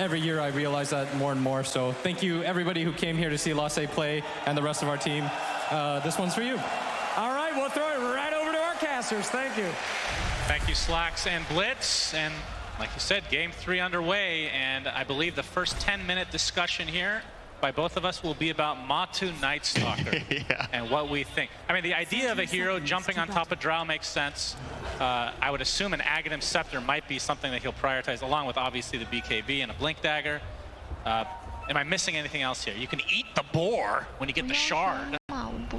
every year I realize that more and more. So thank you everybody who came here to see Lasse play and the rest of our team. This one's for you. All right, we'll throw it right over to our casters. Thank you. Thank you, Slacks and Blitz. And like you said, game 3 underway. And I believe the first 10-minute discussion here by both of us will be about Matu Night Stalker and what we think. I mean, the idea of a hero jumping on top of Drow makes sense. I would assume an Aghanim Scepter might be something that he'll prioritize, along with obviously the BKB and a Blink Dagger. Am I missing anything else here? You can eat the boar when you get the shard.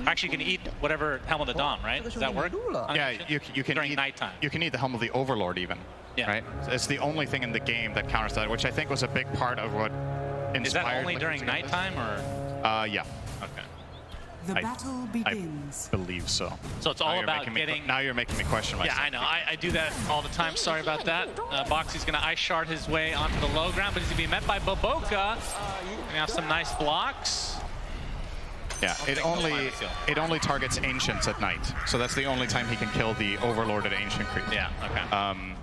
Actually, you can eat whatever Helm of the Dawn, right? Does that work? Yeah, you can during eat, nighttime. You can eat the Helm of the Overlord even. Yeah. Right? It's the only thing in the game that counters that, which I think was a big part of what inspired. Is that only during nighttime, or? Yeah. Okay. The battle begins. I believe so. So it's all about getting... Now you're making me question myself. Yeah, I know. I do that all the time. Sorry about that. Boxy's going to Ice Shard his way onto the low ground, but he's going to be met by Boboka. Gonna have some nice blocks. Yeah, it only targets Ancients at night. So that's the only time he can kill the Overlorded Ancient creep. Yeah, okay.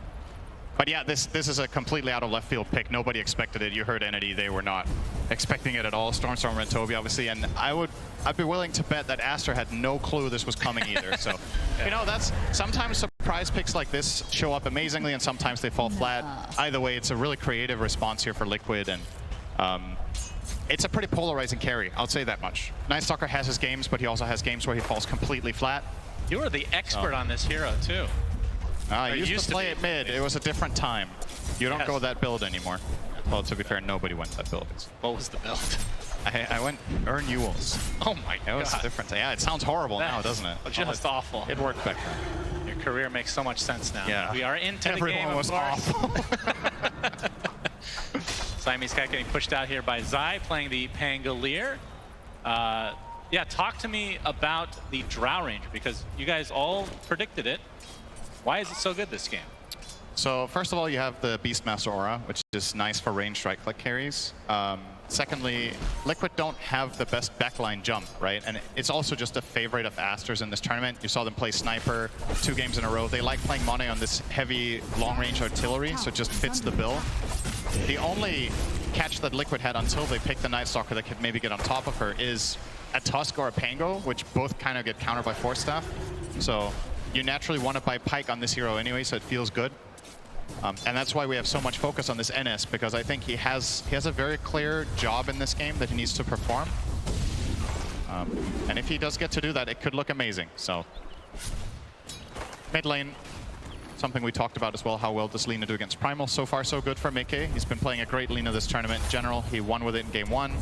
But yeah, this is a completely out of left field pick. Nobody expected it. You heard Entity, they were not expecting it at all. Stormstormer and Toby, obviously, and I'd be willing to bet that Aster had no clue this was coming either. So, you know, that's sometimes surprise picks like this show up amazingly, and sometimes they fall flat. Either way, it's a really creative response here for Liquid, and it's a pretty polarizing carry. I'll say that much. Night Stalker has his games, but he also has games where he falls completely flat. You were the expert on this hero too. I used to play it mid. It was a different time. You don't go that build anymore. Well, to be fair, nobody went that build. What was the build? I went Earn Ewells. Oh my god. It was different. Yeah, it sounds horrible now, doesn't it? Just awful. It worked back then. Your career makes so much sense now. Yeah. We are into the game, Everyone was awful. Siamese Cat getting pushed out here by Zai, playing the Pangolier. Yeah, talk to me about the Drow Ranger, because you guys all predicted it. Why is it so good this game? So first of all, you have the Beastmaster Aura, which is nice for ranged right-click carries. Secondly, Liquid don't have the best backline jump, right? And it's also just a favorite of Aster's in this tournament. You saw them play Sniper 2 games in a row. They like playing Monet on this heavy long-range artillery, so it just fits the bill. The only catch that Liquid had until they picked the Night Stalker that could maybe get on top of her is a Tusk or a Pango, which both kind of get countered by Force Staff. So you naturally want to buy Pike on this hero anyway, so it feels good. And that's why we have so much focus on this NS, because I think he has a very clear job in this game that he needs to perform. And if he does get to do that, it could look amazing. So mid lane, something we talked about as well, how well does Lina do against Primal? So far, so good for Mickey. He's been playing a great Lina this tournament in general. He won with it in game 1.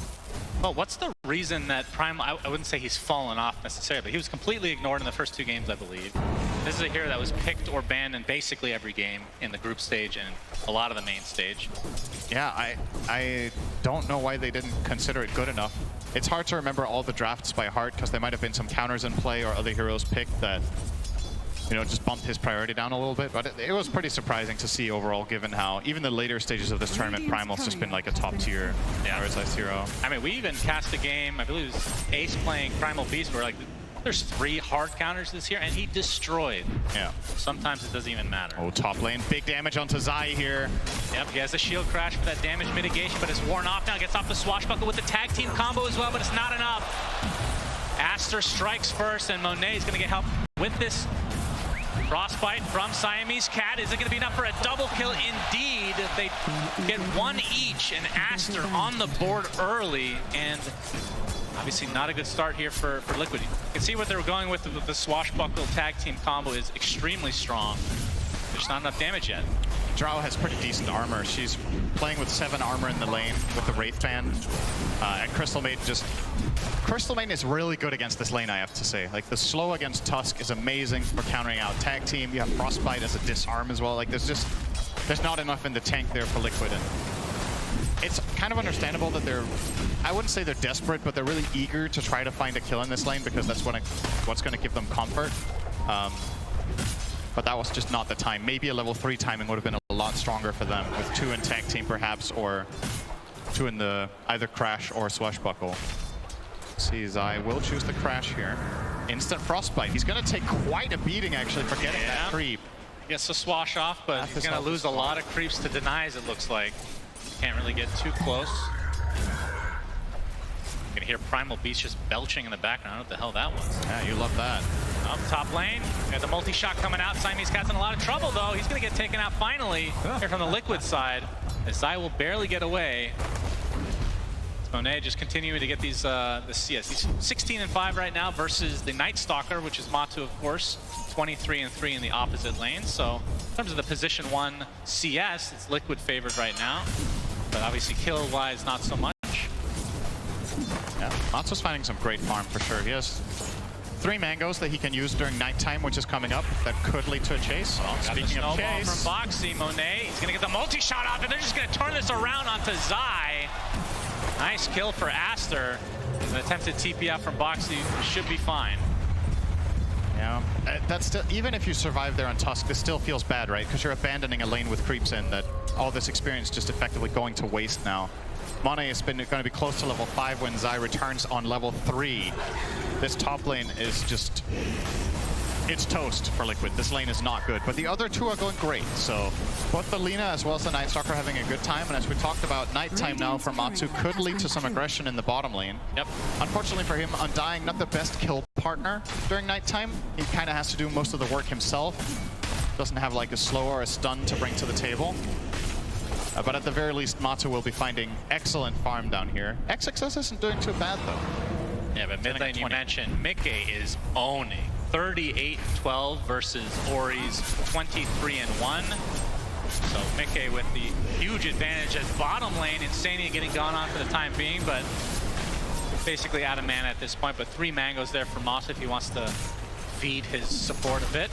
Well, what's the reason that Primal, I wouldn't say he's fallen off necessarily, but he was completely ignored in the first 2 games, I believe. This is a hero that was picked or banned in basically every game in the group stage and a lot of the main stage. Yeah, I don't know why they didn't consider it good enough. It's hard to remember all the drafts by heart, because there might have been some counters in play or other heroes picked that, you know, just bumped his priority down a little bit. But it was pretty surprising to see overall, given how even the later stages of this tournament, Primal's just been like a top tier prioritized hero. I mean, we even cast a game, I believe it was Ace playing Primal Beast, where like there's 3 hard counters this year, and he destroyed. Yeah. Sometimes it doesn't even matter. Oh, top lane, big damage onto Zai here. Yep, he has a shield crash for that damage mitigation, but it's worn off now. Gets off the swashbuckle with the tag team combo as well, but it's not enough. Aster strikes first, and Monet is going to get help with this Frostbite from Siamese Cat. Is it going to be enough for a double kill? Indeed. They get 1 each, and Aster on the board early, and obviously not a good start here for Liquid. You can see what they were going with the swashbuckle tag team combo is extremely strong. There's not enough damage yet. Drow has pretty decent armor. She's playing with 7 armor in the lane with the Wraith Band. And Crystal Maiden is really good against this lane, I have to say. Like, the slow against Tusk is amazing for countering out tag team. You have Frostbite as a disarm as well. Like, there's not enough in the tank there for Liquid. And it's kind of understandable that I wouldn't say they're desperate, but they're really eager to try to find a kill in this lane, because that's what's going to give them comfort. But that was just not the time. Maybe a level 3 timing would have been a lot stronger for them, with 2 in tag team perhaps, or 2 in the either Crash or Swashbuckle. See, Zai will choose the Crash here. Instant Frostbite. He's going to take quite a beating, actually, for getting that creep. Gets the swash off, but he's going to lose a lot of creeps to denies, it looks like. can't really get too close. You can hear Primal Beast just belching in the background. I don't know what the hell that was. Yeah, you love that. Up top lane, got the multi-shot coming out. Siamese Cat's in a lot of trouble, though. He's going to get taken out finally here from the Liquid side. As Zai will barely get away. Monet just continuing to get these, He's 16-5 right now versus the Night Stalker, which is Matu, of course, 23-3 in the opposite lane. So in terms of the position 1 CS, it's Liquid favored right now. But obviously kill-wise, not so much. Yeah, Matu's finding some great farm for sure. He has 3 mangoes that he can use during nighttime, which is coming up. That could lead to a chase. Oh, speaking of chase, from Boxy, Monet, he's gonna get the multi-shot off, and they're just gonna turn this around onto Zai. Nice kill for Aster. An attempted TP out from Boxy should be fine. yeah, that's still, even if you survive there on Tusk, this still feels bad, right? Because you're abandoning a lane with creeps in. That all this experience just effectively going to waste now. Monet has been going to be close to level 5 when Zai returns on level 3. This top lane is just, it's toast for Liquid. This lane is not good, but the other 2 are going great. So both the Lina as well as the Night Stalker are having a good time, and as we talked about, nighttime now for Matu could lead to some aggression in the bottom lane. Yep. Unfortunately for him, Undying, not the best kill partner during nighttime. He kind of has to do most of the work himself. Doesn't have like a slow or a stun to bring to the table. But at the very least, Matu will be finding excellent farm down here. XXS isn't doing too bad, though. Yeah, but mid lane you mentioned, Mickey is owning. 38-12 versus Ori's 23-1. So Mickey with the huge advantage at bottom lane. Insania getting gone on for the time being, but basically out of mana at this point. But 3 mangoes there for Moss if he wants to feed his support a bit.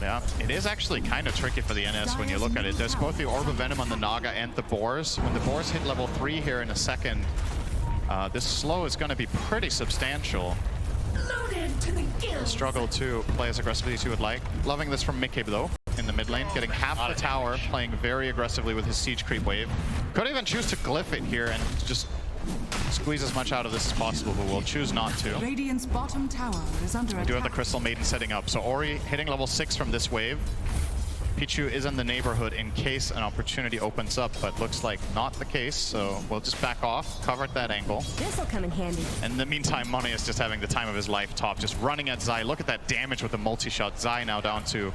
Yeah, it is actually kind of tricky for the NS when you look at it. There's both the Orb of Venom on the Naga and the Boars. When the Boars hit level 3 here in a second, this slow is going to be pretty substantial. Struggle to play as aggressively as you would like. Loving this from Mickey, though, in the mid lane. Getting half the tower, playing very aggressively with his Siege Creep wave. Could even choose to glyph it here and just squeeze as much out of this as possible, but we'll choose not to. Radiant's bottom tower is under attack. We do have the Crystal Maiden setting up. So Ori hitting level 6 from this wave. Pichu is in the neighborhood in case an opportunity opens up, but looks like not the case, so we'll just back off, cover at that angle. This'll come in handy. And in the meantime, Money is just having the time of his life top, just running at Zai. Look at that damage with the multi-shot. Zai now down to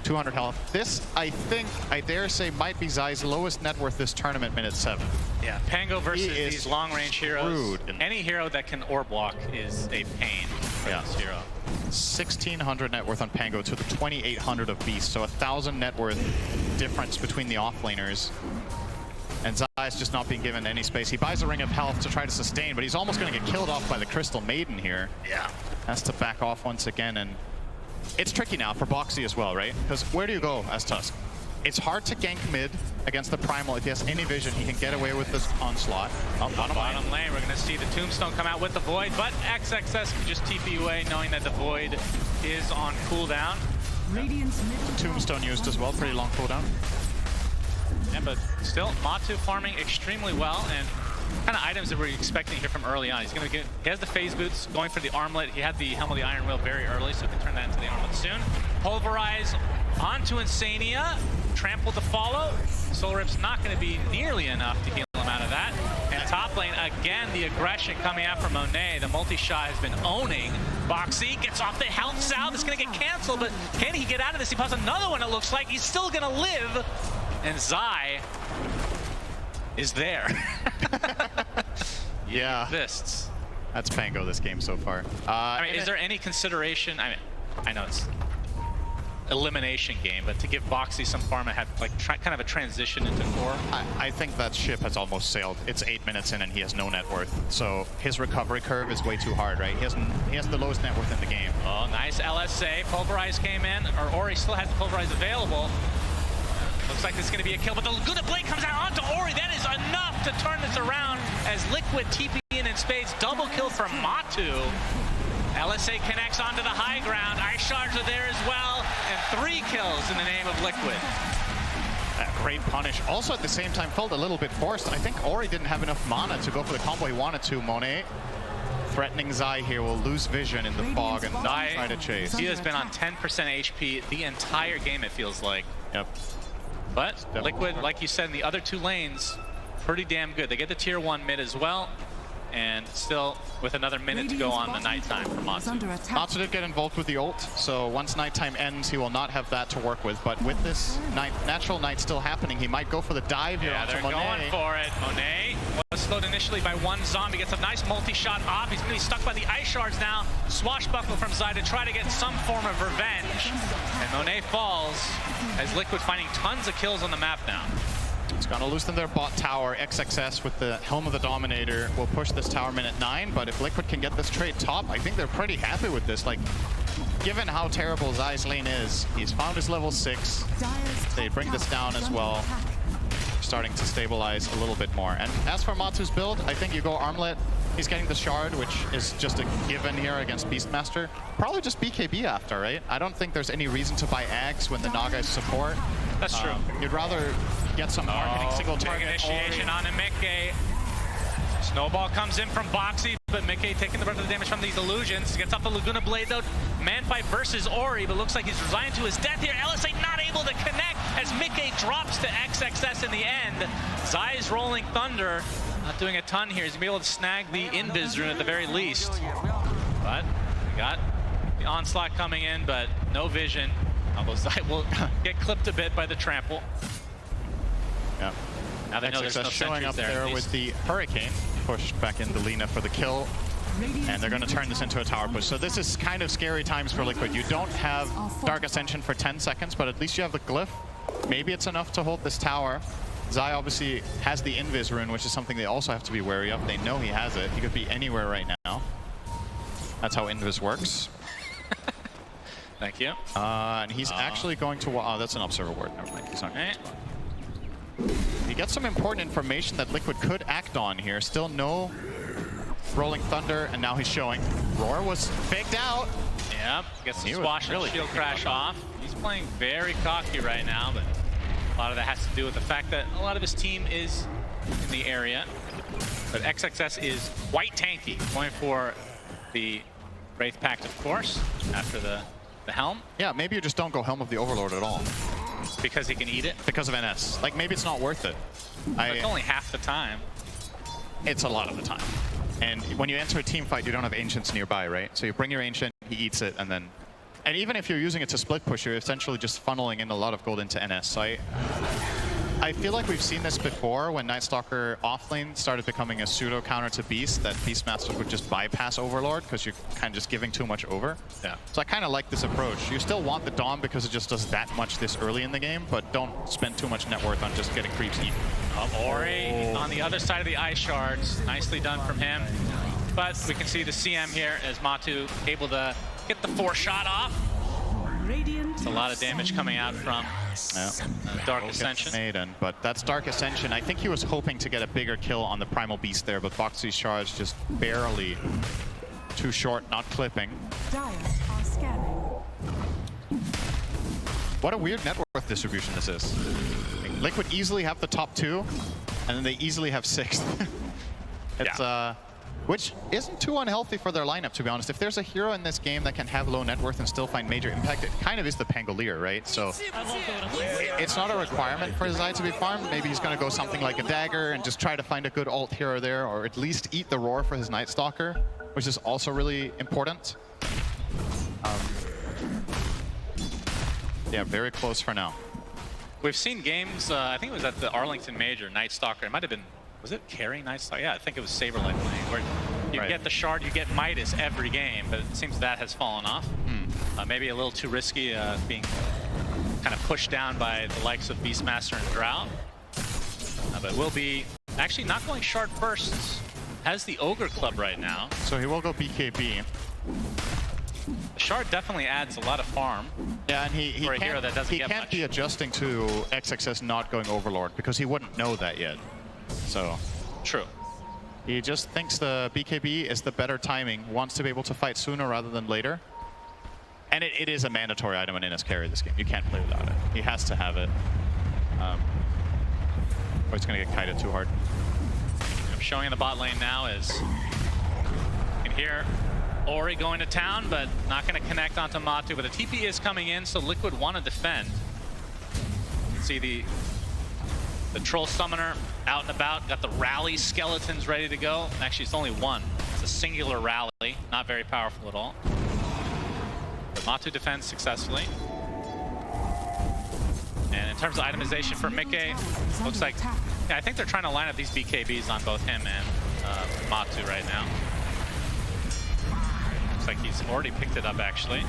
200 health. This, I think, I dare say, might be Zai's lowest net worth this tournament, minute 7. Yeah, Pango versus these long-range heroes. Rude. Any hero that can orb block is a pain for this hero. 1,600 net worth on Pango to the 2,800 of Beast, so 1,000 net worth difference between the offlaners. And Zai is just not being given any space. He buys a Ring of Health to try to sustain, but he's almost going to get killed off by the Crystal Maiden here. Yeah. Has to back off once again, and it's tricky now for Boxy as well, right? Because where do you go as Tusk? It's hard to gank mid against the Primal. If he has any vision, he can get away with this onslaught. Bottom lane, we're going to see the Tombstone come out with the Void, but XXS can just TP away, knowing that the Void is on cooldown. Radiant's middle Tombstone used as well, pretty long cooldown. Yeah, but still, Matu farming extremely well, and kind of items that we're expecting here from early on. He's going to get, he has the phase boots, going for the armlet. He had the Helm of the Iron Will very early, so he can turn that into the armlet soon. Pulverize onto Insania, trample to follow. Soul Rip's not going to be nearly enough to heal him out of that. And top lane, again, the aggression coming out from Monet. The multi-shot has been owning. Boxy gets off the health salve. It's going to get canceled, but can he get out of this? He pops another one, it looks like. He's still going to live. And Zai is there. Yeah. Fists. That's Pango this game so far. I mean, is there any consideration? I mean, I know it's elimination game, but to give Boxy some farm and have like kind of a transition into core. I think that ship has almost sailed. It's 8 minutes in and he has no net worth. So his recovery curve is way too hard, right? He has the lowest net worth in the game. Oh, nice LSA. Pulverize came in, or Ori still has the Pulverize available. Looks like this is going to be a kill, but the Laguna Blade comes out onto Ori. That is enough to turn this around as Liquid TP in spades. Double kill from Matu. LSA connects onto the high ground. Ice Shards are there as well, and 3 kills in the name of Liquid. Great punish. Also at the same time felt a little bit forced. I think Ori didn't have enough mana to go for the combo he wanted to. Monet threatening Zai here, will lose vision in the fog and not try to chase. He has been on 10% HP the entire game, it feels like. Yep. But Liquid, like you said, in the other 2 lanes, pretty damn good. They get the tier 1 mid as well, and still with another minute to go on the nighttime for Matsu. Matsu did get involved with the ult, so once nighttime ends, he will not have that to work with. But with this natural night still happening, he might go for the dive here onto they're Monet. going for it. Monet was slowed initially by one zombie, gets a nice multi-shot off. He's going to be stuck by the ice shards now. Swashbuckle from Zai to try to get some form of revenge. And Monet falls as Liquid finding tons of kills on the map now. It's going to loosen their bot tower. XXS with the Helm of the Dominator will push this tower minute 9, but if Liquid can get this trade top, I think they're pretty happy with this. Like, given how terrible Zai's lane is, he's found his level 6. They bring this down as well, starting to stabilize a little bit more. And as for Matsu's build, I think you go Armlet. He's getting the Shard, which is just a given here against Beastmaster. Probably just BKB after, right? I don't think there's any reason to buy Ags when the Naga is support. That's true. You'd rather get some hard-hitting single target. Initiation on Mickey. Snowball comes in from Boxy, but Mickey taking the brunt of the damage from these illusions. Gets off the Laguna Blade though. Man fight versus Ori, but looks like he's resigned to his death here. LSA not able to connect as Mickey drops to XXS in the end. Zai's rolling Thunder. Not doing a ton here. He's gonna be able to snag the Invis rune at the very least. But we got the onslaught coming in, but no vision. Although Zai will get clipped a bit by the trample. Yeah. Now they know there's no showing up there with the Hurricane. Pushed back into Lina for the kill. And they're going to turn this into a tower push. So this is kind of scary times for Liquid. You don't have Dark Ascension for 10 seconds, but at least you have the Glyph. Maybe it's enough to hold this tower. Zai obviously has the Invis rune, which is something they also have to be wary of. They know he has it. He could be anywhere right now. That's how Invis works. Thank you. And he's actually going to... Oh, that's an Observer Ward. Never mind. He's not going to He gets some important information that Liquid could act on here. Still no Rolling Thunder, and now he's showing. Roar was faked out. Yep, gets the swash and shield crash off. He's playing very cocky right now, but a lot of that has to do with the fact that a lot of his team is in the area. But XXS is quite tanky, going for the Wraith Pact, of course, after the Helm. Yeah, maybe you just don't go Helm of the Overlord at all. Because he can eat it? Because of NS. Like, maybe it's not worth it. It's only half the time. It's a lot of the time. And when you enter a team fight, you don't have Ancients nearby, right? So you bring your Ancient, he eats it, and then... And even if you're using it to split push, you're essentially just funneling in a lot of gold into NS. So I feel like we've seen this before when Night Stalker offlane started becoming a pseudo counter to Beast, that Beastmasters would just bypass Overlord because you're kind of just giving too much over. Yeah. So I kind of like this approach. You still want the Dom because it just does that much this early in the game, but don't spend too much net worth on just getting creeps eaten. Ori on the other side of the ice shards. Nicely done from him. But we can see the CM here as Matu able to get the 4-shot off. It's a lot of damage coming out from Dark Ascension. But that's Dark Ascension. I think he was hoping to get a bigger kill on the Primal Beast there, but Boxy's charge just barely too short, not clipping. What a weird net worth distribution this is. Liquid easily have the top 2, and then they easily have 6th. It's which isn't too unhealthy for their lineup, to be honest. If there's a hero in this game that can have low net worth and still find major impact, it kind of is the Pangolier, right? So it's not a requirement for Zai to be farmed. Maybe he's going to go something like a Dagger and just try to find a good ult here or there, or at least eat the Roar for his Night Stalker, which is also really important. Yeah, very close for now. We've seen games, I think it was at the Arlington Major, Night Stalker. It might have been, was it carry Night Stalker? Yeah, I think it was Saberlight playing, where you get the Shard, you get Midas every game, but it seems that has fallen off. Maybe a little too risky, being kind of pushed down by the likes of Beastmaster and Drought. But will be actually not going Shard first. Has the Ogre Club right now. So he will go BKB. The Shard definitely adds a lot of farm. Yeah, and he for a hero that doesn't get much. He can't be adjusting to XXS not going Overlord because he wouldn't know that yet. So true. He just thinks the BKB is the better timing, wants to be able to fight sooner rather than later. And it is a mandatory item in NS carry this game. You can't play without it. He has to have it. Or it's going to get kited too hard. I'm showing in the bot lane now is you can hear Ori going to town, but not going to connect onto Matu. But the TP is coming in, so Liquid want to defend. You can see the Troll Summoner out and about. Got the rally skeletons ready to go. Actually, it's only one. It's a singular rally, not very powerful at all. But Matu defends successfely. And in terms of itemization for Mickey, looks like, yeah, I think they're trying to line up these BKBs on both him and Matu right now. Looks like he's already picked it up, actually.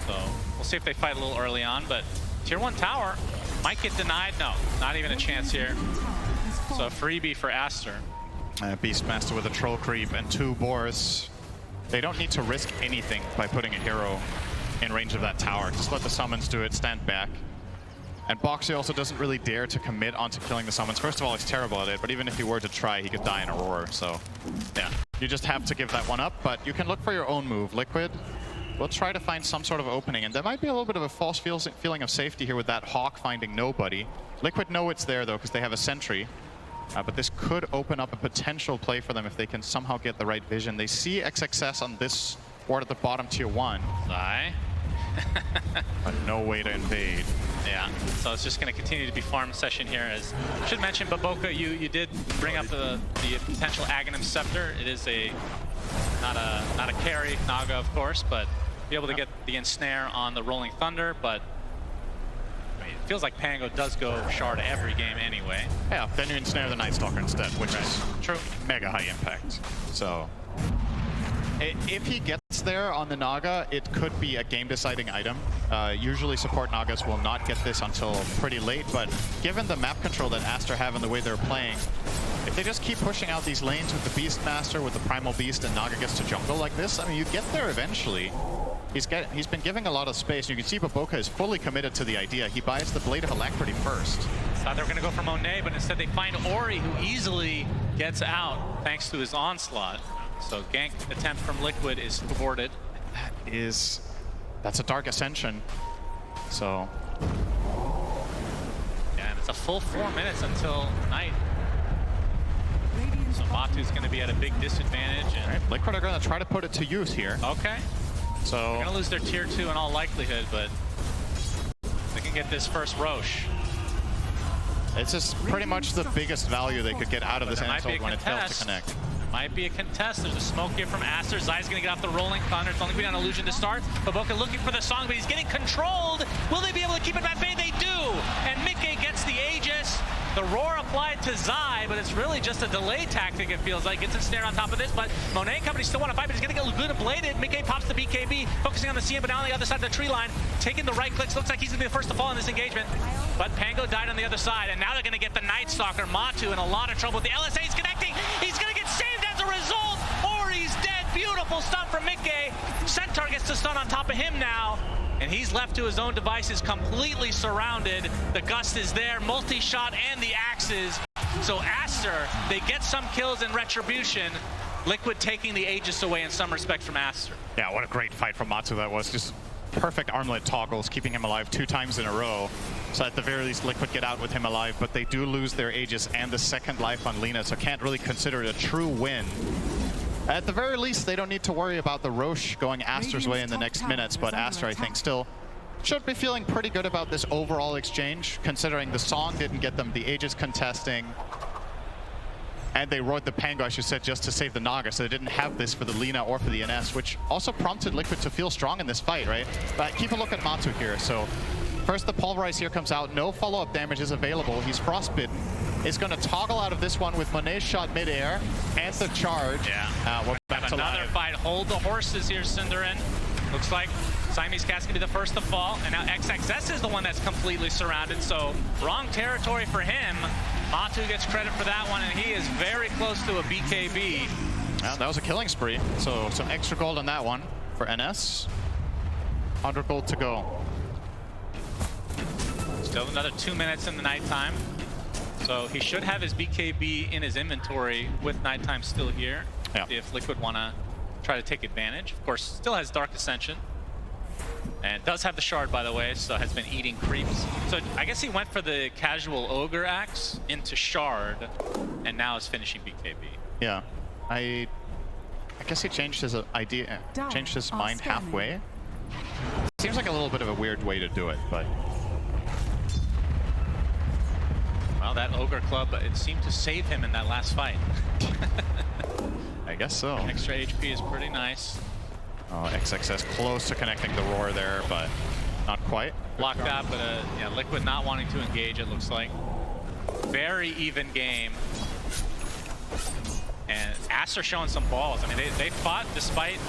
So we'll see if they fight a little early on, but Tier 1 tower might get denied. No, not even a chance here. So a freebie for Aster. Beastmaster with a troll creep and 2 boars. They don't need to risk anything by putting a hero in range of that tower. Just let the summons do it, stand back. And Boxy also doesn't really dare to commit onto killing the summons. First of all, he's terrible at it, but even if he were to try, he could die in a roar. So yeah, you just have to give that one up, but you can look for your own move. Liquid will try to find some sort of opening, and there might be a little bit of a false feeling of safety here with that Hawk finding nobody. Liquid know it's there though, because they have a sentry. But this could open up a potential play for them if they can somehow get the right vision. They see XXS on this ward at the bottom Tier 1. Zai. But no way to invade. Yeah, so it's just going to continue to be farm session here. As I should mention, Baboka, you did bring up the potential Aghanim Scepter. It is not a carry Naga, of course, but be able to get the ensnare on the Rolling Thunder. But I mean, it feels like Pango does go Shard every game anyway. Yeah, then you ensnare the Night Stalker instead, which is true, mega high impact. So if he gets there on the Naga, it could be a game-deciding item. Usually support Nagas will not get this until pretty late, but given the map control that Aster have and the way they're playing, if they just keep pushing out these lanes with the Beastmaster, with the Primal Beast, and Naga gets to jungle like this, I mean, you get there eventually. He's been giving a lot of space. You can see Baboka is fully committed to the idea. He buys the Blade of Alacrity first. Thought they were going to go for Monet, but instead they find Ori, who easily gets out thanks to his onslaught. So gank attempt from Liquid is thwarted. That's a Dark Ascension. So yeah, and it's a full 4 minutes until night. So Matu's going to be at a big disadvantage. And right, Liquid are going to try to put it to use here. Okay. So they're going to lose their Tier 2 in all likelihood, but they can get this first Roche. It's just pretty much the biggest value they could get out of this insult when it fails to connect. Might be a contest. There's a smoke here from Aster. Zai's going to get off the Rolling Thunder. It's only been on Illusion to start. Baboka looking for the song, but he's getting controlled. Will they be able to keep it at bay? They do! And Mickey gets the Aegis. The roar applied to Zai, but it's really just a delay tactic, it feels like. Gets a snare on top of this, but Monet and company still want to fight, but he's going to get Laguna bladed. Mickey pops the BKB, focusing on the CM, but now on the other side of the tree line, taking the right clicks. Looks like he's going to be the first to fall in this engagement. But Pango died on the other side, and now they're going to get the Night Stalker. Matu in a lot of trouble with the LSA. He's connecting. He's going to get saved as a result. Ori's dead. Beautiful stun from Mickey. Centaur gets to stun on top of him now. And he's left to his own devices, completely surrounded. The Gust is there, multi-shot, and the axes. So Aster, they get some kills in retribution. Liquid taking the Aegis away in some respect from Aster. Yeah, what a great fight from Matu that was. Just perfect armlet toggles, keeping him alive 2 times in a row. So at the very least, Liquid get out with him alive, but they do lose their Aegis and the second life on Lina, so can't really consider it a true win. At the very least, they don't need to worry about the Roche going Aster's way in the next minutes, but Aster, I think, still should be feeling pretty good about this overall exchange, considering the song didn't get them the Aegis contesting, and they roared the Pango, I should say, just to save the Naga, so they didn't have this for the Lina or for the NS, which also prompted Liquid to feel strong in this fight, right? But keep a look at Matu here. So first the Pulverize here comes out, no follow-up damage is available, he's frostbitten. Is going to toggle out of this one with Monet's shot midair and the charge. Yeah. We're back to another live. fight. Hold the horses here, Cinderin. Looks like Siamese Cat's going to be the first to fall, and now XXS is the one that's completely surrounded, so wrong territory for him. Matu gets credit for that one, and he is very close to a BKB. Well, that was a killing spree, so some extra gold on that one for NS. 100 gold to go. Still another 2 minutes in the nighttime. So he should have his BKB in his inventory with nighttime still here. Yeah. If Liquid want to try to take advantage. Of course, still has Dark Ascension. And does have the Shard, by the way, so has been eating creeps. So I guess he went for the casual Ogre Axe into Shard, and now is finishing BKB. Yeah. I guess he changed his idea, changed his mind halfway. Seems like a little bit of a weird way to do it, but... Well, that Ogre Club, it seemed to save him in that last fight. I guess so. Extra HP is pretty nice. Oh, XXS close to connecting the roar there, but not quite. Blocked that, but yeah, Liquid not wanting to engage, it looks like. Very even game. And Aster showing some balls. I mean, they fought despite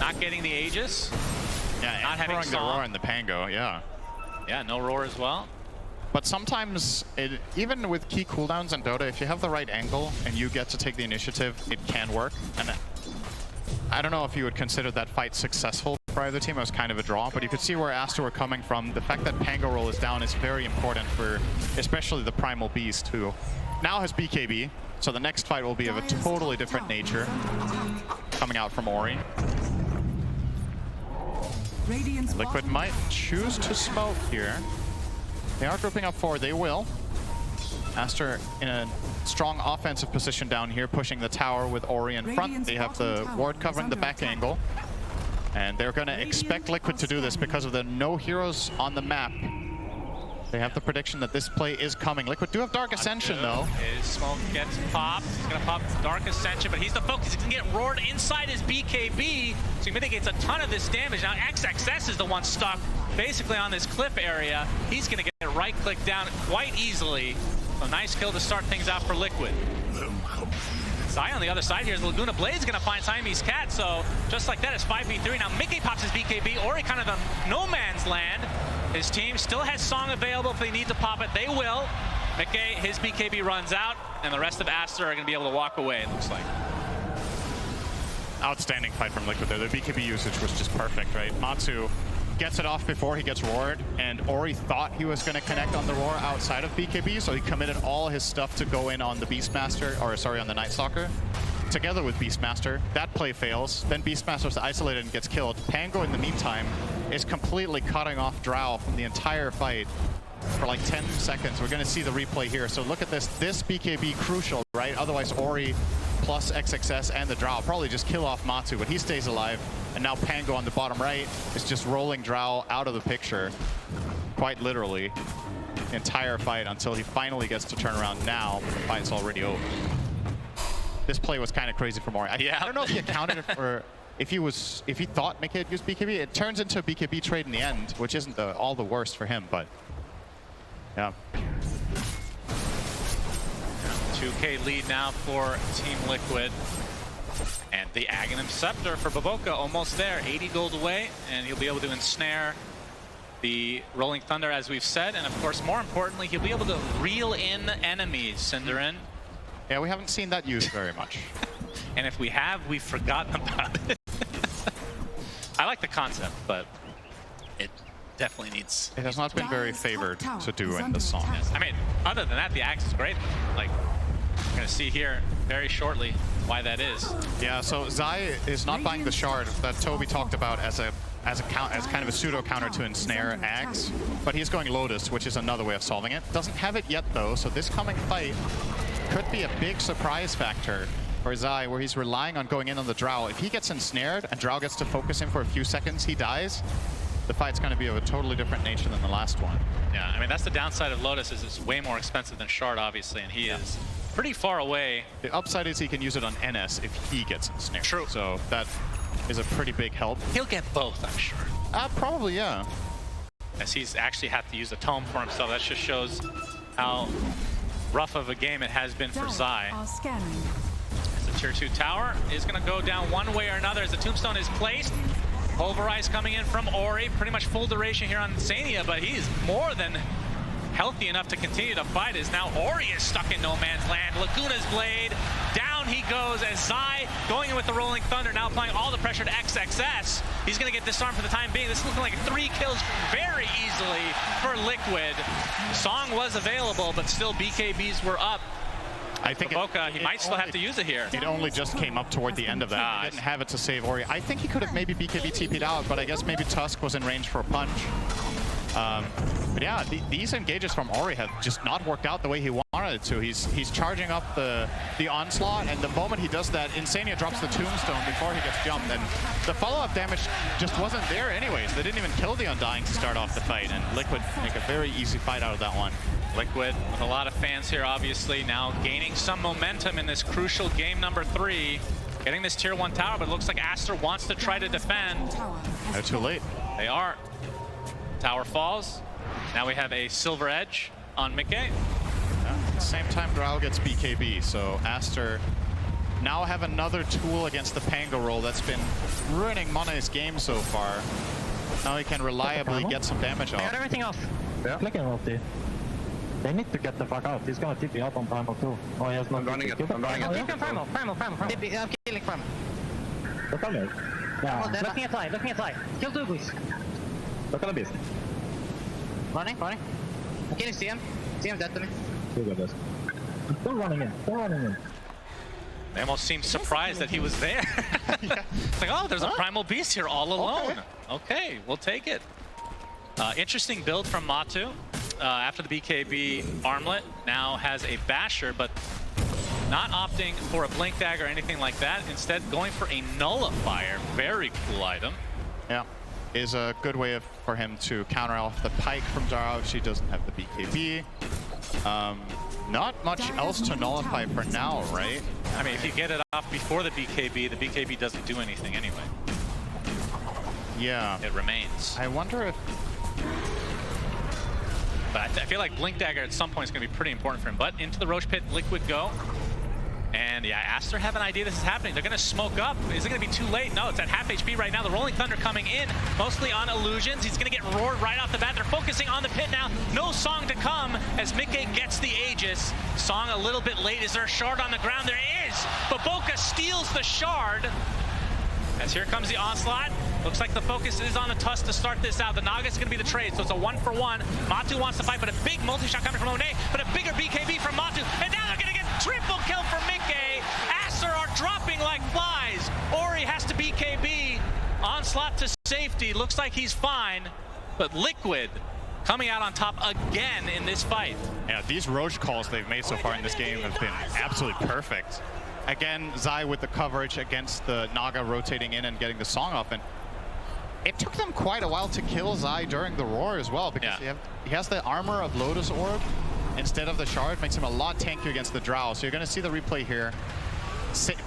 not getting the Aegis. Yeah, not and having throwing the Song. roar and the Pango, yeah. Yeah, no roar as well. But sometimes, even with key cooldowns in Dota, if you have the right angle and you get to take the initiative, it can work. And I don't know if you would consider that fight successful for either team. It was kind of a draw, but you could see where Aster were coming from. The fact that Pango roll is down is very important for especially the Primal Beast, who now has BKB. So the next fight will be of a totally different nature coming out from Ori. Liquid might choose to smoke here. They are grouping up 4, they will. Aster in a strong offensive position down here, pushing the tower with Ori in front. They have the ward covering the back angle. And they're going to expect Liquid to do this because of the no heroes on the map. They have the prediction that this play is coming. Liquid do have Dark Ascension, though. His smoke gets popped. He's going to pop Dark Ascension, but he's the focus. He's going to get roared inside his BKB, so he mitigates a ton of this damage. Now XXS is the one stuck basically on this cliff area. He's going to get right-click down quite easily. So nice kill to start things out for Liquid. Zai on the other side here is Laguna Blade's going to find Siamese Cat, so just like that, it's 5v3. Now Mickey pops his BKB, Ori kind of the no man's land. His team still has Song available if they need to pop it. They will. Mickey, his BKB runs out, and the rest of Aster are going to be able to walk away, it looks like. Outstanding fight from Liquid there. The BKB usage was just perfect, right? Matsu gets it off before he gets roared, and Ori thought he was going to connect on the roar outside of BKB, so he committed all his stuff to go in on the Beastmaster, or sorry, on the Night Stalker, together with Beastmaster. That play fails. Then Beastmaster's isolated and gets killed. Pango, in the meantime, is completely cutting off Drow from the entire fight for like 10 seconds. We're going to see the replay here. So look at this. This BKB crucial, right? Otherwise, Ori plus XXS and the Drow probably just kill off Matsu, but he stays alive. And now Pango on the bottom right is just rolling Drow out of the picture, quite literally, the entire fight until he finally gets to turn around. Now the fight's already over. This play was kind of crazy for Ori. I don't know if he accounted for if he thought Mickey had used BKB. It turns into a BKB trade in the end, which isn't all the worst for him, but yeah. 2K lead now for Team Liquid. And the Aghanim Scepter for Baboka almost there, 80 gold away, and he'll be able to ensnare the Rolling Thunder, as we've said, and of course, more importantly, he'll be able to reel in enemies, Cinderin. Yeah, we haven't seen that used very much. And if we have, we've forgotten about it. I like the concept, but it definitely needs... It has not been very favored to do in the song. Yes. I mean, other than that, the axe is great. Like, we're going to see here very shortly why that is. Yeah, so Zai is not buying the shard that Toby talked about as kind of a pseudo counter to ensnare Axe, but he's going Lotus, which is another way of solving it. Doesn't have it yet though, so this coming fight could be a big surprise factor for Zai, where he's relying on going in on the Drow. If he gets ensnared and Drow gets to focus him for a few seconds, he dies. The fight's going to be of a totally different nature than the last one. Yeah, I mean, that's the downside of Lotus, is it's way more expensive than Shard, obviously, and he is pretty far away. The upside is he can use it on NS if he gets ensnared. True. So that is a pretty big help. He'll get both, I'm sure. Probably, yeah. As he's actually had to use a tome for himself. That just shows how rough of a game it has been for Zai. As the tier 2 tower is going to go down one way or another as the tombstone is placed. Pulverize coming in from Ori, pretty much full duration here on Insania, but he's more than healthy enough to continue to fight. As now Ori is stuck in no man's land. Laguna's Blade, down he goes as Zai going in with the Rolling Thunder, now applying all the pressure to XXS. He's going to get disarmed for the time being. This is looking like 3 kills very easily for Liquid. Song was available, but still BKBs were up. I think he might still have to use it here. It only just came up toward the end of that. He didn't have it to save Ori. I think he could have maybe BKB TP'd out, but I guess maybe Tusk was in range for a punch. But yeah, these engages from Ori have just not worked out the way he wanted it to. He's charging up the onslaught, and the moment he does that, Insania drops the tombstone before he gets jumped, and the follow-up damage just wasn't there anyways. They didn't even kill the Undying to start off the fight, and Liquid make a very easy fight out of that one. Liquid with a lot of fans here, obviously, now gaining some momentum in this crucial game number 3. Getting this tier 1 tower, but it looks like Aster wants to try to defend. They're too late. They are. Tower falls. Now we have a silver edge on Mickey. At the same time, Drow gets BKB, so Aster now have another tool against the Pango roll that's been ruining Mone's game so far. Now he can reliably get some damage I got off. everything off. Yeah. Flicking ulti. They need to get the fuck out. He's gonna TP out on Primal too. Oh, he has no. I'm running it. I'm running it. Primal. I'm killing Primal. Look at me. Yeah. Almost dead. Looking at side. Kill two boys. Look at the beast. Running. I'm killing CM. CM dead to me. Look at this. Still running in. They almost seemed surprised that he was there. It's like, oh, there's a Primal Beast here all alone. Okay, we'll take it. Interesting build from Matu. After the BKB armlet, now has a Basher, but not opting for a Blink Dagger or anything like that. Instead, going for a Nullifier. Very cool item. Yeah, is a good way for him to counter off the Pike from Drow if she doesn't have the BKB. Not much else to nullify for now, right? I mean, if you get it off before the BKB doesn't do anything anyway. Yeah. It remains. I wonder if... But I feel like Blink Dagger at some point is going to be pretty important for him. But into the Roach Pit, Liquid go. And yeah, Aster have an idea this is happening. They're going to smoke up. Is it going to be too late? No, it's at half HP right now. The Rolling Thunder coming in, mostly on illusions. He's going to get roared right off the bat. They're focusing on the pit now. No Song to come as Mickey gets the Aegis. Song a little bit late. Is there a shard on the ground? There is. But Boca steals the shard. As here comes the onslaught. Looks like the focus is on the Tusk to start this out. The Naga's going to be the trade, so it's a 1-for-1. Matu wants to fight, but a big multi-shot coming from Monet, but a bigger BKB from Matu. And now they're going to get triple kill for Mickey. Aster are dropping like flies. Ori has to BKB. Onslaught to safety. Looks like he's fine, but Liquid coming out on top again in this fight. Yeah, these Roach calls they've made so far in this game have been absolutely perfect. Again, Zai with the coverage against the Naga rotating in and getting the Song off. And it took them quite a while to kill Zai during the Roar as well, because he has the armor of Lotus Orb instead of the Shard. Makes him a lot tankier against the Drow. So you're going to see the replay here.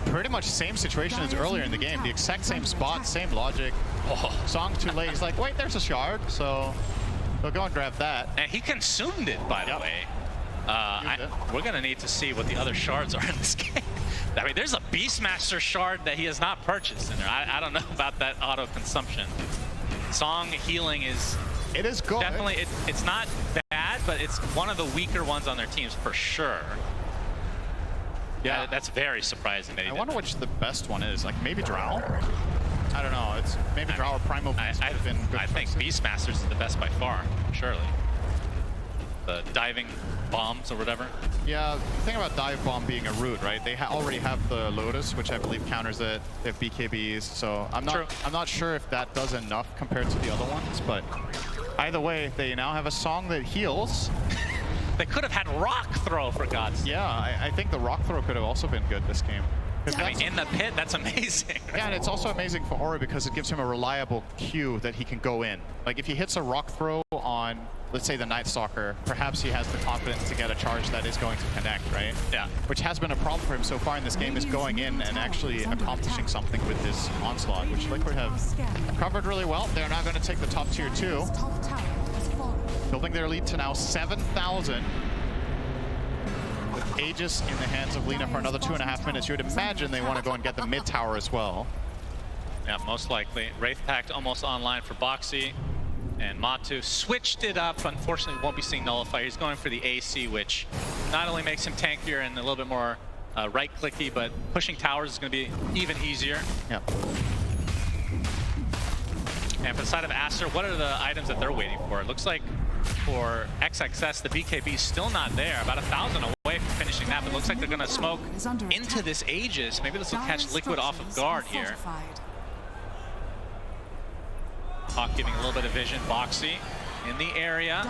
Pretty much same situation as earlier in the game. The exact same spot, same logic. Song too late. He's like, wait, there's a Shard. So they'll go and grab that. And he consumed it, by the way. We're going to need to see what the other shards are in this game. I mean, there's a Beastmaster shard that he has not purchased in there. I don't know about that auto-consumption. Song healing is... It is good. Definitely, it's not bad, but it's one of the weaker ones on their teams for sure. Yeah, that's very surprising that he I did wonder that. which the best one is. Like, maybe Drow? I don't know. It's maybe Drow or Primal Beast would have been good. I think Beastmasters is the best by far, surely. The diving bombs or whatever. Yeah, the thing about Dive Bomb being a root, right? They already have the Lotus, which I believe counters it. They have BKBs, so I'm not sure if that does enough compared to the other ones, but either way, they now have a Song that heals. They could have had Rock Throw, for God's sake. Yeah, I think the Rock Throw could have also been good this game. I mean, in the pit, that's amazing. Yeah, and it's also amazing for Ori because it gives him a reliable Q that he can go in. Like, if he hits a Rock Throw on, let's say, the Night Stalker, perhaps he has the confidence to get a charge that is going to connect, right? Yeah. Which has been a problem for him so far in this game, is going in and actually accomplishing something with this Onslaught, which Liquid have covered really well. They're now going to take the top tier 2, building their lead to now 7,000. With Aegis in the hands of Lina for another 2.5 minutes, you would imagine they want to go and get the mid tower as well. Yeah, most likely. Wraith Pact almost online for Boxy. And Matu switched it up. Unfortunately, won't be seeing Nullifier. He's going for the AC, which not only makes him tankier and a little bit more right-clicky, but pushing towers is going to be even easier. Yeah. And for the side of Aster, what are the items that they're waiting for? It looks like for XXS, the BKB is still not there. About 1,000 away from finishing that, but it looks like they're going to smoke into this Aegis. Maybe this will catch Liquid off of guard here. Hawk giving a little bit of vision. Boxy in the area.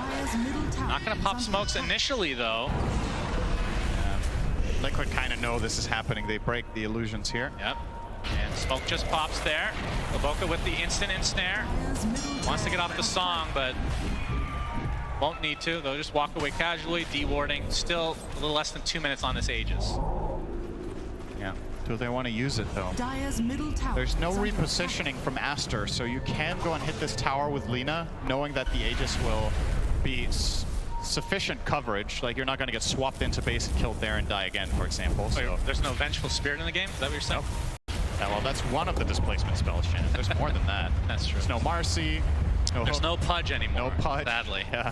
Not going to pop smokes initially, though. Liquid kind of know this is happening. They break the illusions here. Yep. And smoke just pops there. Laboka with the instant ensnare. Wants to get off the Song, but Won't need to. They'll just walk away casually, dewarding. Still a little less than 2 minutes on this Aegis. Yeah. Do they want to use it though? Dire's middle tower. There's no is under repositioning from Aster, so you can go and hit this tower with Lina, knowing that the Aegis will be sufficient coverage. Like, you're not going to get swapped into base and killed there and die again, for example. So. Wait, there's no Vengeful Spirit in the game? Is that what you're saying? Yeah, well, that's one of the displacement spells, Shannon. There's more than that. That's true. There's no Marcy. There's no Pudge anymore. No Pudge. Sadly. Yeah.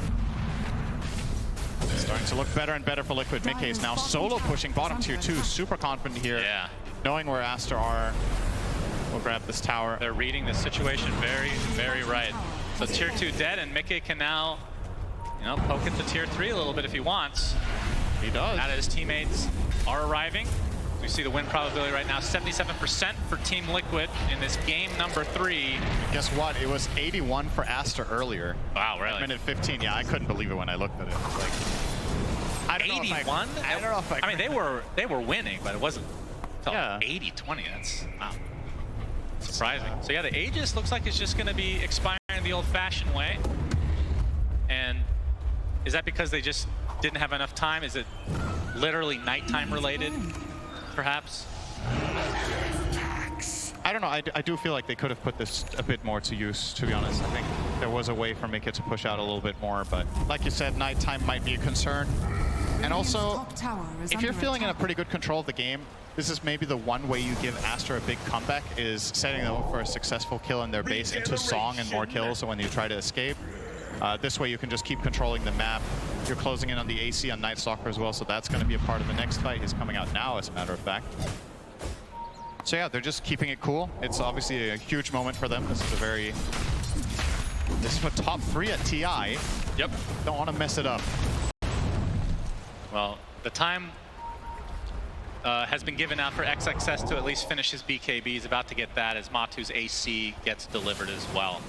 Starting to look better and better for Liquid. Mickey is now solo pushing bottom tier 2. Super confident here. Yeah. Knowing where Aster are. We'll grab this tower. They're reading this situation very, very right. So tier 2 dead, and Mickey can now, you know, poke into tier 3 a little bit if he wants. He does. Now that his teammates are arriving. We see the win probability right now, 77% for Team Liquid in this game number 3. Guess what? It was 81 for Aster earlier. Wow, really? Minute 15. Yeah, I couldn't believe it when I looked at it. Like, I don't know if 81? I don't know if I mean, they were winning, but it wasn't until Yeah. 80-20. That's wow. Surprising. So yeah, the Aegis looks like it's just going to be expiring the old-fashioned way. And is that because they just didn't have enough time? Is it literally nighttime related, perhaps? I don't know. I do feel like they could have put this a bit more to use, to be honest. I think there was a way for Mika to push out a little bit more, but like you said, nighttime might be a concern. And also, if you're feeling in a pretty good control of the game, this is maybe the one way you give Aster a big comeback, is setting them up for a successful kill in their base into Song and more kills when you try to escape. This way you can just keep controlling the map. You're closing in on the AC on Night Stalker as well, so that's going to be a part of the next fight. He's coming out now, as a matter of fact. So yeah, they're just keeping it cool. It's obviously a huge moment for them. This is a top 3 at TI. Yep. Don't want to mess it up. Well, the time has been given out for XXS to at least finish his BKB. He's about to get that as Matu's AC gets delivered as well.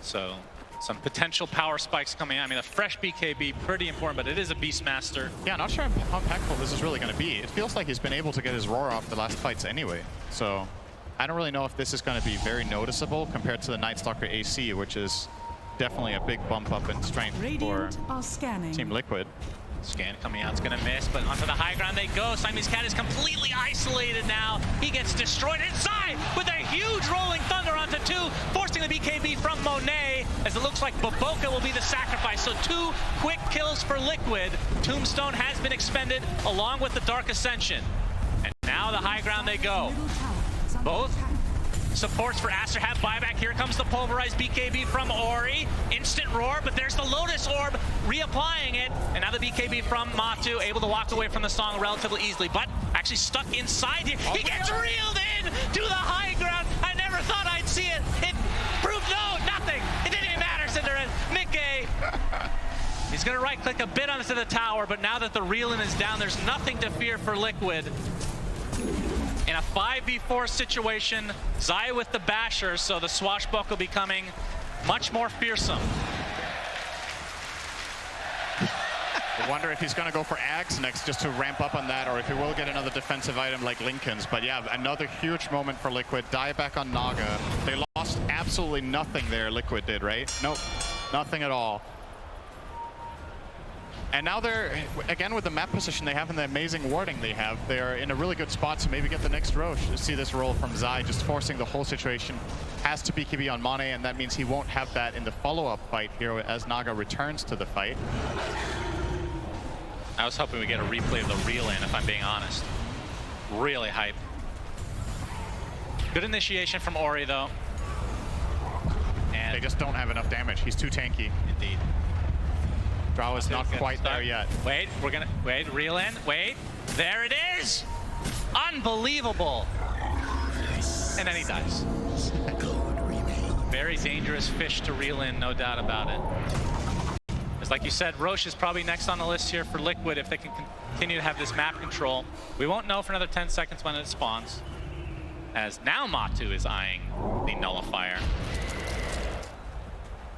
So some potential power spikes coming out. I mean, a fresh BKB, pretty important, but it is a Beastmaster. Yeah, not sure how impactful this is really going to be. It feels like he's been able to get his roar off the last fights anyway. So I don't really know if this is going to be very noticeable compared to the Night Stalker AC, which is definitely a big bump up in strength for Team Liquid. Scan coming out, it's gonna miss, but onto the high ground they go. Siamese Cat is completely isolated now. He gets destroyed inside with a huge rolling thunder onto 2, forcing the BKB from Monet, as it looks like Baboka will be the sacrifice. So 2 quick kills for Liquid. Tombstone has been expended along with the Dark Ascension. And now the high ground they go. Both supports for Aster have buyback. Here comes the pulverized BKB from Ori. Instant roar, but there's the Lotus Orb reapplying it. And now the BKB from Matu, able to walk away from the Song relatively easily, but actually stuck inside here. He gets reeled in to the high ground. I never thought I'd see it. It proved nothing. It didn't even matter, Cinderella. Mickey. He's gonna right click a bit onto the tower, but now that the reel-in is down, there's nothing to fear for Liquid. In a 5v4 situation, Zaya with the Basher, so the swashbuckle becoming much more fearsome. I wonder if he's going to go for Axe next just to ramp up on that, or if he will get another defensive item like Lincoln's. But yeah, another huge moment for Liquid. Die back on Naga. They lost absolutely nothing there, Liquid did, right? Nope, nothing at all. And now they're, again, with the map position they have and the amazing warding they have, they're in a really good spot to maybe get the next Roche. You see this roll from Zai, just forcing the whole situation. Has to BKB on Mane, and that means he won't have that in the follow-up fight here as Naga returns to the fight. I was hoping we get a replay of the reel-in, if I'm being honest. Really hype. Good initiation from Ori, though. And they just don't have enough damage. He's too tanky. Indeed. Drow is not quite there yet. Wait, reel in, wait. There it is! Unbelievable! And then he dies. Very dangerous fish to reel in, no doubt about it. As like you said, Roche is probably next on the list here for Liquid if they can continue to have this map control. We won't know for another 10 seconds when it spawns. As now Matu is eyeing the nullifier.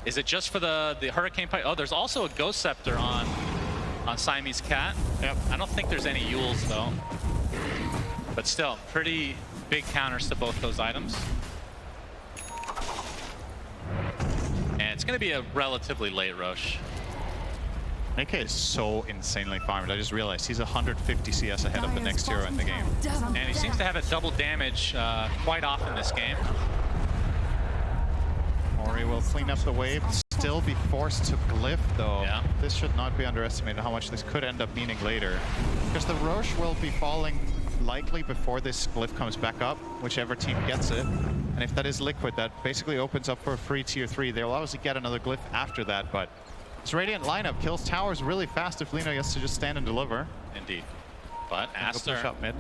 Is it just for the Hurricane Pipe? Oh, there's also a Ghost Scepter on Siamese Cat. Yep. I don't think there's any Yules though. But still, pretty big counters to both those items. And it's gonna be a relatively late Roche. Nikkei is so insanely farmed. I just realized he's 150 CS ahead of the next hero in the game. And he seems to have a double damage quite often this game. Ori will clean up the wave, still be forced to glyph though. Yeah. This should not be underestimated how much this could end up meaning later. Because the Roche will be falling likely before this glyph comes back up, whichever team gets it. And if that is Liquid, that basically opens up for a free tier 3. They'll obviously get another glyph after that, but this Radiant lineup kills towers really fast if Lino gets to just stand and deliver. Indeed. But Aster, Push up mid.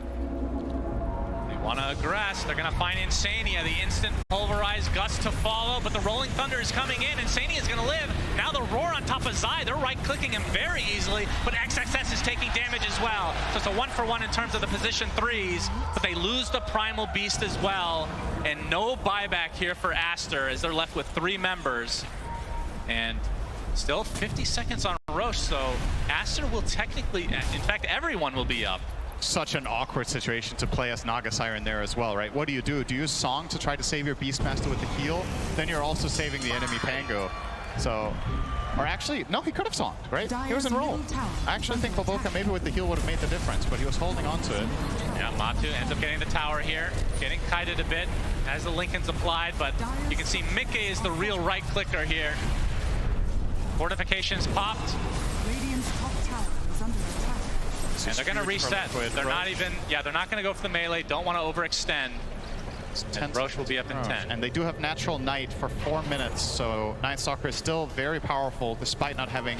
they want to aggress. They're going to find Insania, the instant pulverized gust to follow, but the Rolling Thunder is coming in. Insania is going to live. Now the Roar on top of Zai. They're right-clicking him very easily, but XXS is taking damage as well. So it's a 1-for-1 in terms of the position 3s, but they lose the Primal Beast as well. And no buyback here for Aster as they're left with 3 members. And still 50 seconds on Roche, so Aster will technically, in fact, everyone will be up. Such an awkward situation to play as Naga Siren there as well, right? What do? You use Song to try to save your Beastmaster with the heal, then you're also saving the enemy Pango. So, or actually, no, he could have Songed, right? He was in roll. I actually think Boboka maybe with the heal would have made the difference, but he was holding on to it. Yeah, Matu ends up getting the tower here, getting kited a bit as the Lincoln's applied, but you can see Mickey is the real right clicker here. Fortifications popped. Radiant's top tower is under attack. And they're going to reset. They're not even, they're not going to go for the melee. Don't want to overextend. And Roche will be up in 10. And they do have natural night for 4 minutes, so Night Stalker is still very powerful despite not having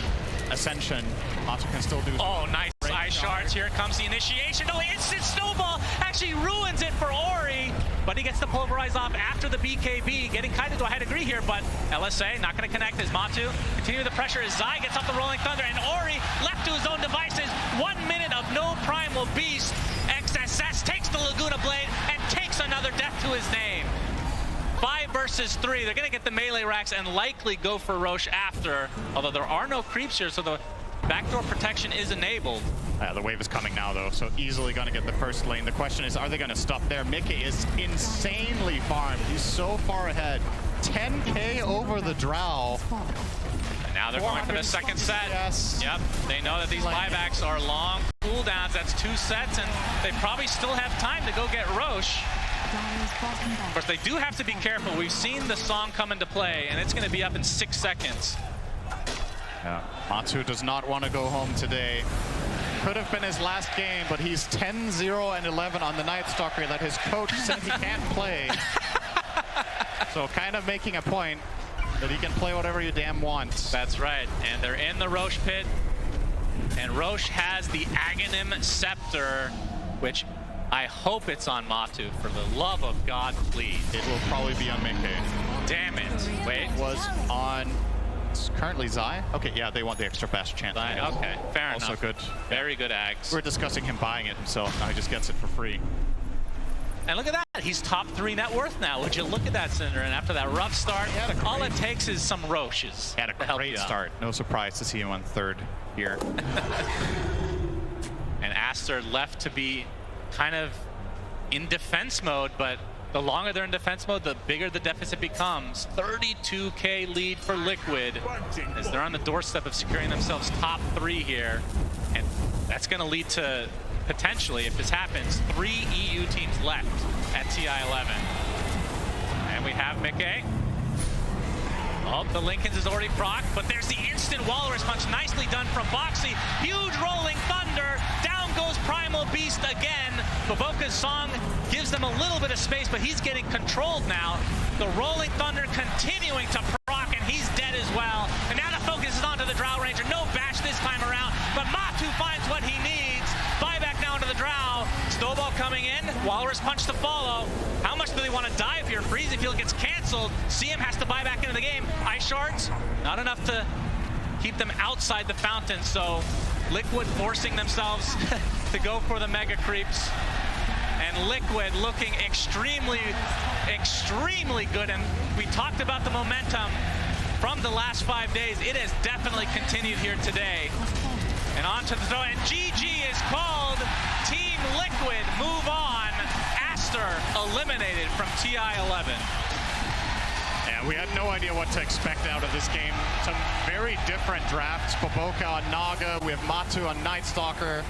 Ascension. Matu can still do. Oh, nice eye shards. Here comes the initiation. Oh, instant snowball actually ruins it for Ori, but he gets the pulverize off after the BKB. Getting kited to a high degree here, but LSA not going to connect as Matu. Continue the pressure as Zai gets off the Rolling Thunder, and Ori left to his own devices. 1 minute of no Primal Beast. XSS takes the Laguna Blade and takes another death to his name. 5 versus 3. They're going to get the melee racks and likely go for Roche after, although there are no creeps here, so the backdoor protection is enabled. The wave is coming now, though, so easily going to get the first lane. The question is, are they going to stop there? Mickey is insanely farmed. He's so far ahead. 10k over the Drow. And now they're going for the second set. Yes. Yep, they know that these buybacks are long cooldowns. That's 2 sets, and they probably still have time to go get Roche. Of course, they do have to be careful. We've seen the Song come into play, and it's going to be up in 6 seconds. Yeah. Matu does not want to go home today. Could have been his last game, but he's 10-0 and 11 on the Night Stalker that his coach said he can't play. So kind of making a point that he can play whatever you damn want. That's right, and they're in the Roche pit, and Roche has the Aghanim Scepter, which I hope it's on Matu. For the love of God, please. It will probably be on Mickey. Damn it. Wait. It was on currently Zai. Okay, yeah, they want the extra fast chance. Zai, okay, fair enough. Also good. Very good Ags. We're discussing him buying it himself. Now he just gets it for free. And look at that. He's top 3 net worth now. Would you look at that, Cinder? And after that rough start, all it takes is some Roches. He had a great start. No surprise to see him on 3rd here. And Aster left to be kind of in defense mode, but the longer they're in defense mode, the bigger the deficit becomes. 32k lead for Liquid as they're on the doorstep of securing themselves top 3 here. And that's going to lead to, potentially, if this happens, 3 EU teams left at TI11. And we have Mickey. Oh, the Lincoln's is already procced, but there's the instant Walrus Punch. Nicely done from Boxy. Huge Rolling Thunder. Down goes Primal Beast again. Boboka's Song gives them a little bit of space, but he's getting controlled now. The Rolling Thunder continuing to proc, and he's dead as well. And now the focus is onto the Drow Ranger. No bash this time around, but Matu finds what he needs. Buyback now into the Drow. Snowball coming in. Walrus Punch to follow. How much do they want to dive here? Freezing Field gets canceled. CM has to buy back into the game. Ice Shards, not enough to keep them outside the fountain, so Liquid forcing themselves to go for the Mega Creeps. And Liquid looking extremely, extremely good. And we talked about the momentum from the last 5 days. It has definitely continued here today. And on to the throw, and GG is called. Team Liquid move on. Aster eliminated from TI11. Yeah, We had no idea what to expect out of this game. Some very different drafts. Boboka on Naga. We have Matu on Night Stalker.